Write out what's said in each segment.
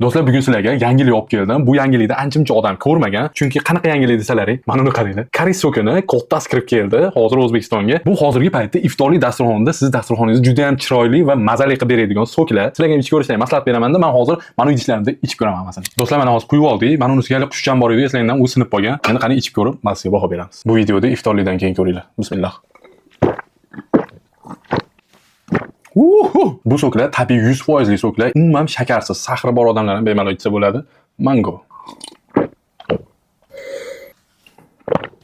Do'stlar, bugun sizlarga yangilik olib keldim. Bu yangilikni ancha-muncha odam ko'rmagan. Chunki qanaqa yangilik desalaring, mana uni qaranglar. Koreys so'kini qo'ltas kirib keldi hozir O'zbekistonga. Bu hozirgi paytda iftorli dasturxonda siz dasturxoningizni juda ham chiroyli va mazali qilib beradigan so'klar. Sizlarga ham ichib ko'rishlarni maslahat beraman-da, men hozir mana idishlarni ichib ko'raman masalan. Do'stlar, mana hozir quyib oldik. Mana uni ustiga qushchan bor edi, eslangdan u sinib qolgan. Endi qani ichib ko'rib, mazasiga baho beramiz. Bu videoda iftorlikdan keyin ko'ringlar. Bismillah. Bu so'klar tabiiy 100% so'klar, umuman shakarsiz, sahri bor odamlar ham bemalol ichsa bo'ladi. Mango.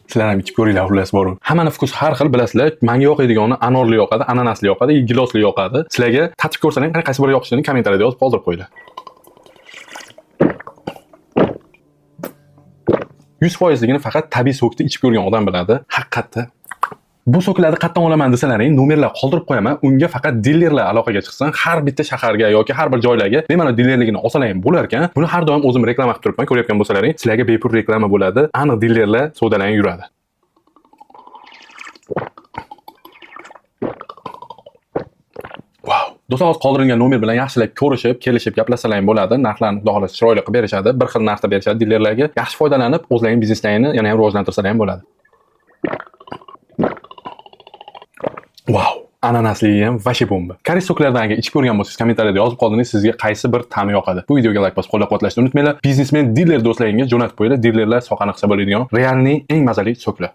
Sizlar ham ichib ko'ringlar, xullas bor. Hammani vkusi har xil, bilasizlar. Menga yoqadiganini anorli yoqadi, ananasli yoqadi, gilosli yoqadi. Sizlarga tatib ko'rsalang, qaysi biri yoqishini kommentariyada yozib qoldirib qo'yinglar. 100%ligini faqat tabiiy so'kni ichib ko'rgan odam biladi. Haqiqatda bu so'klarni qayerdan olaman desalaring, nomerlar qoldirib qo'yaman. Unga faqat dilerlar aloqaga chiqsin. Har bitta shaharga yoki har bir joylarga bemalol dilerligini olsalar bo'lar ekan. Buni har doim o'zim reklama qilib turibman. Ko'rayotgan bo'lsalaring, sizlarga bepul reklama bo'ladi. Aniq dilerlar savdolanib yuradi. Wow. Do'stlar, hozir qoldirilgan nomer bilan yaxshilab ko'rishib, kelishib, gaplashsalar bo'ladi. Narxlarni xudo xohlasa chiroyli qilib berishadi. Bir xil narxda berishadi dilerlarga. Yaxshi foydalanib, o'zlarining bizneslarini yana ham rivojlantirsalar ham bo'ladi. Wow, ananasli ham vashi bomba. Koreys so'klardan agar ichib ko'rgan bo'lsangiz, kommentariyada yozib qoldingiz, sizga qaysi bir ta'mi yoqadi. Bu videoga like bosib qo'llab-quvvatlashni unutmanglar. Biznesmen diler do'stlaringizga jo'natib qo'yinglar. Dilerlar soqani qilsa bo'ladigan realning eng mazali so'klar.